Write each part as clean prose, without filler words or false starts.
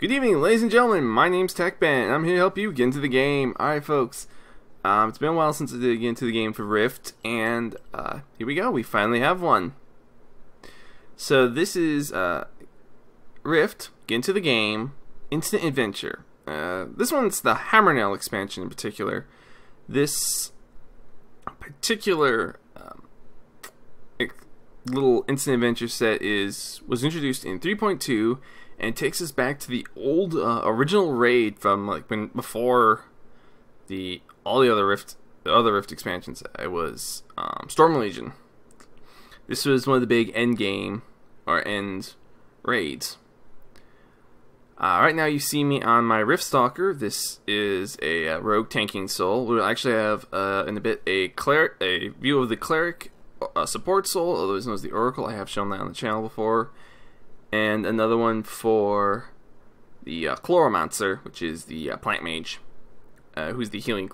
Good evening, ladies and gentlemen. My name's TechBen, and I'm here to help you get into the game. Alright, folks. It's been a while since I did get into the game for Rift, and here we go. We finally have one. So this is Rift, get into the game, Instant Adventure. This one's the Hammerknell expansion in particular. This particular little Instant Adventure set was introduced in 3.2. And it takes us back to the old original raid from like before all the other Rift expansions. It was Storm Legion. This was one of the big end game or end raids. Right now you see me on my Rift Stalker. This is a rogue tanking soul. We'll actually have in a bit a view of the cleric support soul, otherwise known as the Oracle. I have shown that on the channel before. And another one for the Chloromancer, which is the plant mage, who's the healing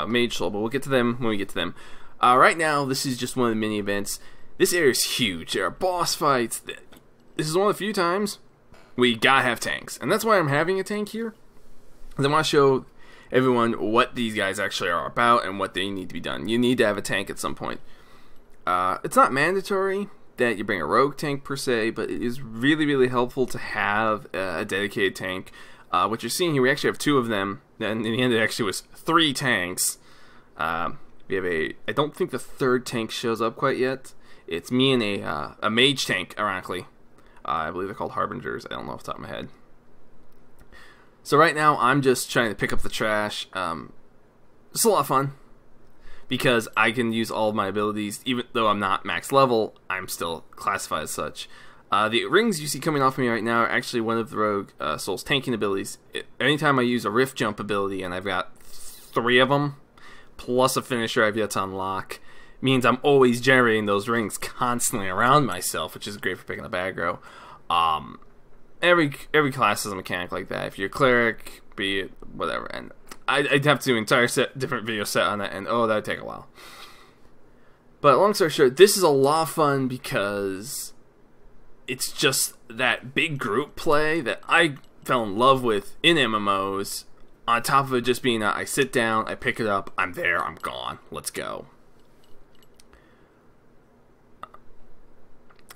mage soul. But we'll get to them when we get to them. Right now, this is just one of the mini events. This area is huge. There are boss fights. This is one of the few times we gotta have tanks, and that's why I'm having a tank here. Because I want to show everyone what these guys actually are about and what they need to be done. You need to have a tank at some point. It's not mandatory that you bring a rogue tank per se, but it is really helpful to have a dedicated tank. What you're seeing here, we actually have two of them, and in the end it actually was 3 tanks. We have I don't think the third tank shows up quite yet. It's me and a mage tank, ironically. I believe they're called Harbingers, I don't know off the top of my head. So right now I'm just trying to pick up the trash. It's a lot of fun, because I can use all of my abilities. Even though I'm not max level, I'm still classified as such. The rings you see coming off me right now are actually one of the Rogue Soul's tanking abilities. Anytime I use a Rift Jump ability, and I've got 3 of them, plus a finisher I've yet to unlock, means I'm always generating those rings constantly around myself, which is great for picking up aggro. Every class has a mechanic like that. If you're a cleric, be it whatever, and I'd have to do an entire different video set on that, and oh, that'd take a while. But long story short, this is a lot of fun because it's just that big group play that I fell in love with in MMOs, on top of it just being I sit down, I pick it up, I'm there, I'm gone, let's go.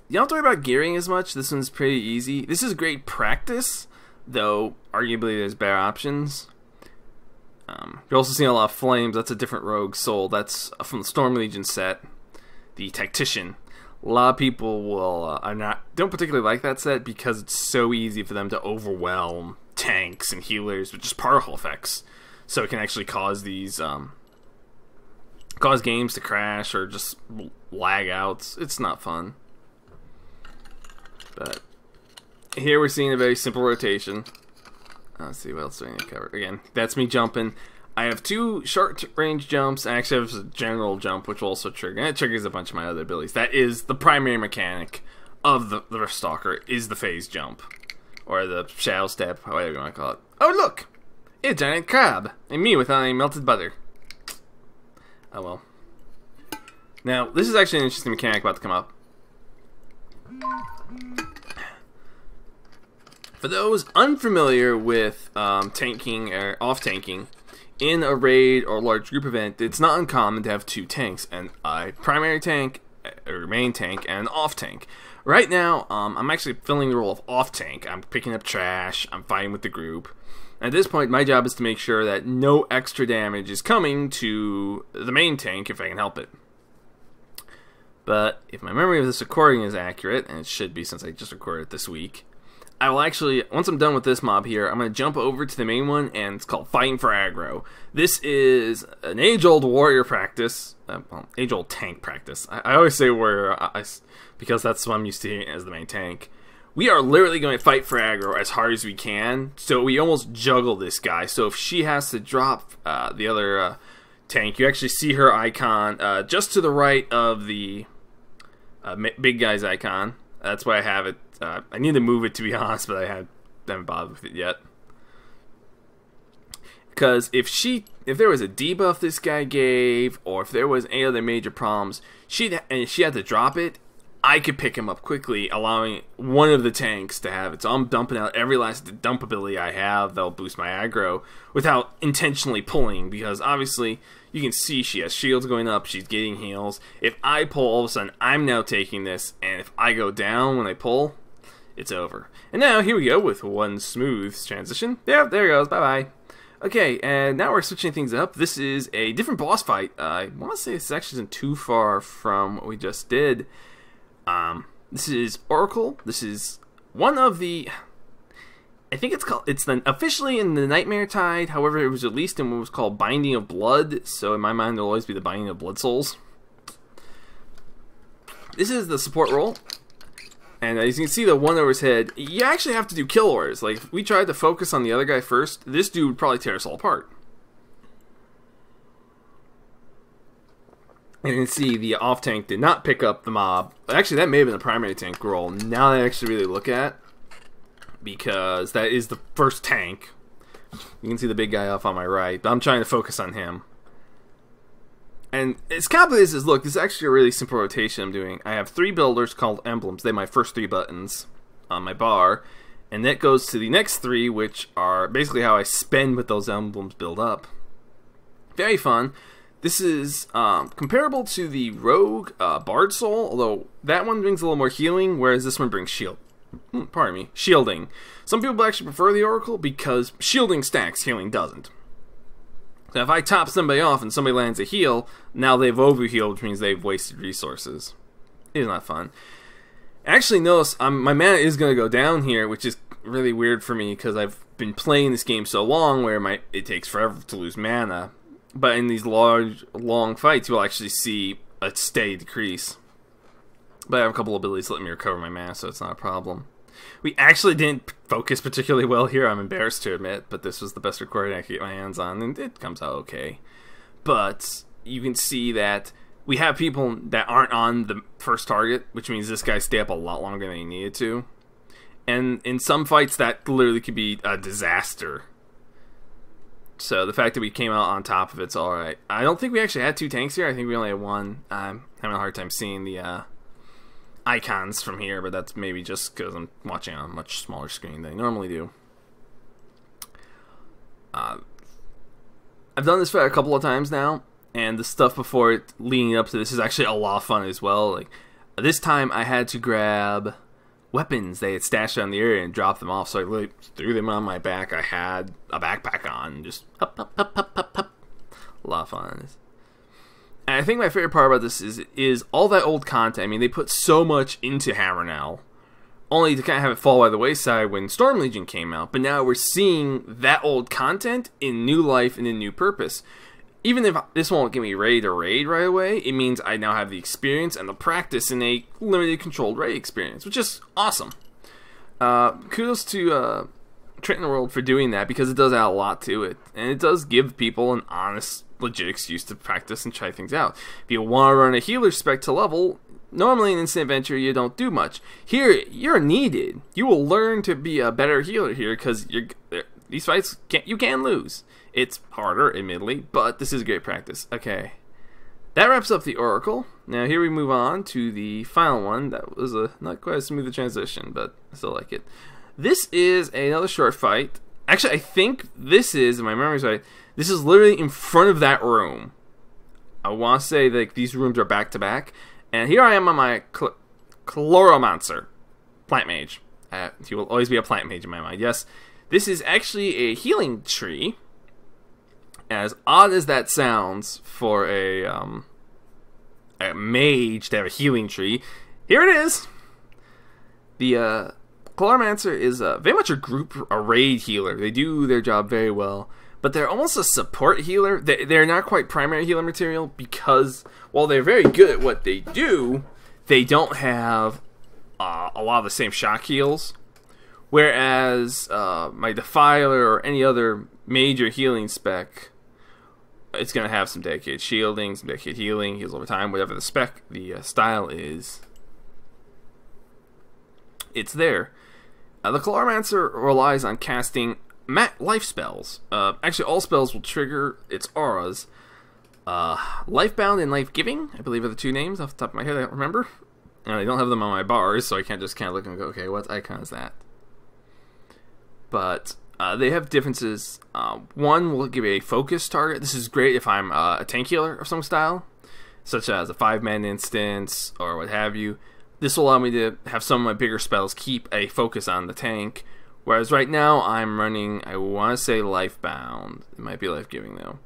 You don't have to worry about gearing as much. This one's pretty easy. This is great practice, though arguably there's better options. You're also seeing a lot of flames. That's a different rogue soul. That's from the Storm Legion set, the Tactician. A lot of people don't particularly like that set because it's so easy for them to overwhelm tanks and healers with just particle effects. So it can actually cause these cause games to crash or just lag out. It's not fun. But here we're seeing a very simple rotation. Let's see what else do I need to cover. Again, that's me jumping. I have 2 short-range jumps. I actually have a general jump, which will also trigger. And it triggers a bunch of my other abilities. That is the primary mechanic of the Rift Stalker, is the phase jump. Or the shadow step, whatever you want to call it. Oh, look! A giant crab! And me without any melted butter. Oh, well. Now, this is actually an interesting mechanic about to come up. For those unfamiliar with tanking or off-tanking, in a raid or large group event, it's not uncommon to have 2 tanks, and a primary tank, or main tank, and an off-tank. Right now, I'm actually filling the role of off-tank. I'm picking up trash, I'm fighting with the group. At this point, my job is to make sure that no extra damage is coming to the main tank if I can help it. But if my memory of this recording is accurate, and it should be since I just recorded it this week, I will actually, once I'm done with this mob here, I'm going to jump over to the main one, and it's called Fighting for Aggro. This is an age-old warrior practice, well, age-old tank practice. I always say warrior because that's what I'm used to hearing as the main tank. We are literally going to fight for aggro as hard as we can, so we almost juggle this guy. So if she has to drop the other tank, you actually see her icon just to the right of the big guy's icon. That's why I have it. I need to move it, to be honest, but I haven't bothered with it yet. Because if there was a debuff this guy gave, or if there was any other major problems, she had to drop it. I could pick him up quickly, allowing one of the tanks to have it. So I'm dumping out every last dump ability I have that'll boost my aggro without intentionally pulling, because obviously you can see she has shields going up, she's getting heals. If I pull, all of a sudden I'm now taking this, and if I go down when I pull, it's over. And now here we go with one smooth transition. Yeah, there it goes, bye-bye. Okay, and now we're switching things up. This is a different boss fight. I want to say this actually isn't too far from what we just did. This is Oracle. This is one of the, I think it's officially in the Nightmare Tide. However, it was released in what was called Binding of Blood. So in my mind, it'll always be the Binding of Blood Souls. This is the support role. And as you can see, the one over his head, you actually have to do kill orders. Like, if we tried to focus on the other guy first, this dude would probably tear us all apart. And you can see the off tank did not pick up the mob. Actually, that may have been the primary tank role. Now that I actually really look at, because that is the first tank. You can see the big guy off on my right, but I'm trying to focus on him. And as complicated as this look, this is actually a really simple rotation I'm doing. I have 3 builders called emblems. They're my first 3 buttons on my bar. And that goes to the next 3, which are basically how I spend what those emblems build up. Very fun. This is comparable to the Rogue Bard Soul, although that one brings a little more healing, whereas this one brings shielding. Some people actually prefer the Oracle because shielding stacks, healing doesn't. So if I top somebody off and somebody lands a heal, now they've overhealed, which means they've wasted resources. It's not fun. Actually, notice my mana is going to go down here, which is really weird for me because I've been playing this game so long where it takes forever to lose mana. But in these long fights, you'll actually see a steady decrease. But I have a couple abilities that let me recover my mana, so it's not a problem. We actually didn't focus particularly well here, I'm embarrassed to admit, but this was the best recording I could get my hands on, and it comes out okay. But you can see that we have people that aren't on the first target, which means this guy stayed up a lot longer than he needed to. And in some fights, that literally could be a disaster. So the fact that we came out on top of it's alright. I don't think we actually had 2 tanks here. I think we only had 1. I'm having a hard time seeing the icons from here, but that's maybe just because I'm watching on a much smaller screen than I normally do. I've done this fight a couple of times now, and the stuff before it leading up to this is actually a lot of fun as well. Like this time I had to grab weapons they had stashed around the area and drop them off, so I really threw them on my back. I had a backpack on and just up. A lot of fun. And I think my favorite part about this is all that old content. I mean, they put so much into Hammerknell, only to kind of have it fall by the wayside when Storm Legion came out. But now we're seeing that old content in new life and in new purpose. Even if this won't give me ready to raid right away, it means I now have the experience and the practice in a limited controlled raid experience, which is awesome. Kudos to Trenton World for doing that, because it does add a lot to it. And it does give people an honest, legit excuse to practice and try things out. If you want to run a healer spec to level, normally in Instant Adventure you don't do much. Here, you're needed. You will learn to be a better healer here, because these fights, you can lose. It's harder, admittedly, but this is great practice. Okay, that wraps up the Oracle. Now here we move on to the final one. That was not quite a smooth transition, but I still like it. This is another short fight. Actually, I think this is, if my memory's right, this is literally in front of that room. I want to say that these rooms are back to back. And here I am on my Chloromancer, Plant Mage. He will always be a Plant Mage in my mind. Yes, this is actually a healing tree. As odd as that sounds for a mage to have a healing tree, here it is. The Chloromancer is very much a raid healer. They do their job very well, but they're almost a support healer. They're not quite primary healer material, because while they're very good at what they do, they don't have a lot of the same shock heals. Whereas my Defiler or any other major healing spec, it's going to have some dedicated shielding, some dedicated healing, heals over time, whatever the spec, the style is. It's there. The Chloromancer relies on casting life spells. Actually, all spells will trigger its auras. Lifebound and Life Giving, I believe, are the 2 names off the top of my head. I don't remember. And I don't have them on my bars, so I can't just kind of look and go, okay, what icon is that? But they have differences. One will give a focus target. This is great if I'm a tank healer of some style, such as a 5-man instance or what have you. This will allow me to have some of my bigger spells keep a focus on the tank. Whereas right now I'm running, I want to say Lifebound. It might be life-giving though.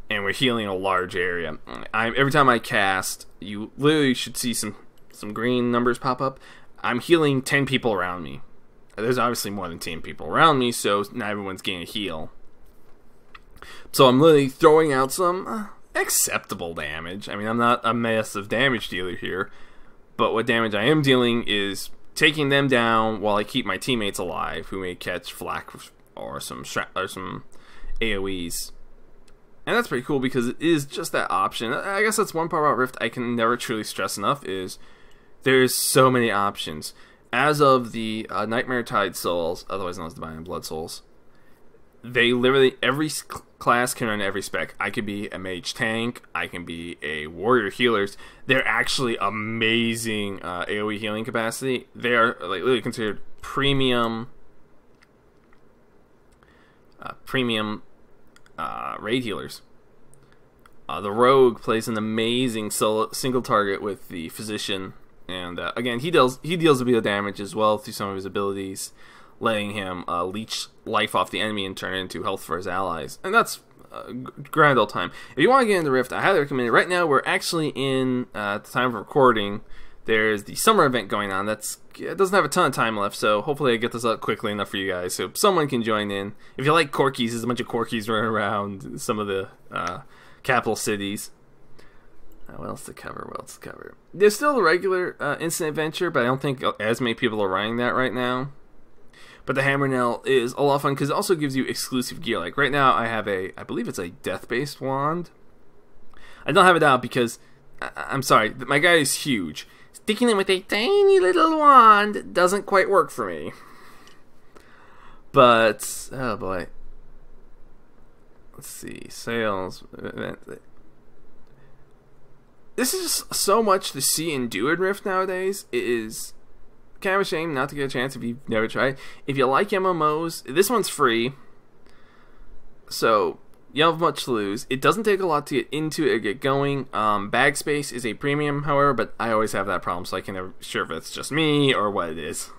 And we're healing a large area. Every time I cast, you literally should see some green numbers pop up. I'm healing 10 people around me. There's obviously more than 10 people around me, so not everyone's getting a heal. So I'm literally throwing out some acceptable damage. I mean, I'm not a massive damage dealer here, but what damage I am dealing is taking them down while I keep my teammates alive, who may catch flak or some AoEs. And that's pretty cool because it is just that option. I guess that's one part about Rift I can never truly stress enough is there's so many options. As of the Nightmare Tide Souls, otherwise known as Divine Blood Souls, they literally, every class can run every spec. I could be a mage tank, I can be a warrior healers. They're actually amazing AoE healing capacity. They are like literally considered premium raid healers. The rogue plays an amazing single target with the physician. And again, he deals a bit of damage as well through some of his abilities, letting him leech life off the enemy and turn it into health for his allies. And that's grand old time. If you want to get into Rift, I highly recommend it. Right now, we're actually in, at the time of recording, there's the summer event going on. It doesn't have a ton of time left, so hopefully I get this up quickly enough for you guys so someone can join in. If you like Corkies, there's a bunch of Corkies running around some of the capital cities. What else to cover? There's still the regular instant adventure, but I don't think as many people are running that right now. But the Hammerknell is a lot of fun because it also gives you exclusive gear. Like right now I have I believe it's a death-based wand. I don't have it out because, I'm sorry, my guy is huge. Sticking it with a tiny little wand doesn't quite work for me. But, oh boy. Let's see, sales, event. This is just so much to see and do in Rift nowadays. It is kind of a shame not to get a chance if you've never tried. If you like MMOs, this one's free, so you don't have much to lose. It doesn't take a lot to get into it or get going. Bag space is a premium, however, but I always have that problem, so I can never sure if it's just me or what it is.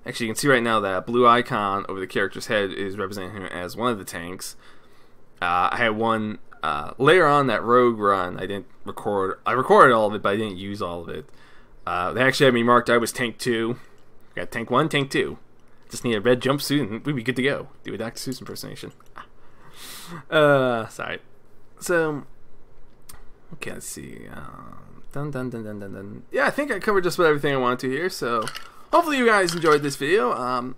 Actually, you can see right now that blue icon over the character's head is representing him as one of the tanks. I had one later on that rogue run. I didn't record. I recorded all of it, but I didn't use all of it. They actually had me marked. I was tank 2. Got tank 1, tank 2. Just need a red jumpsuit and we'd be good to go. Do a Dr. Seuss impersonation. Sorry. So, okay, let's see. Yeah, I think I covered just about everything I wanted to here. So, hopefully you guys enjoyed this video.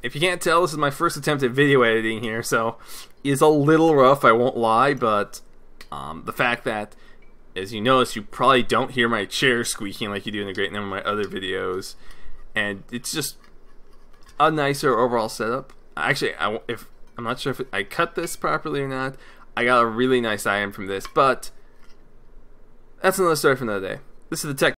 If you can't tell, this is my first attempt at video editing here, so it's a little rough, I won't lie, but the fact that, as you notice, you probably don't hear my chair squeaking like you do in a great number of my other videos, and it's just a nicer overall setup. Actually, I'm not sure if I cut this properly or not. I got a really nice item from this, but that's another story for another day. This is the Tech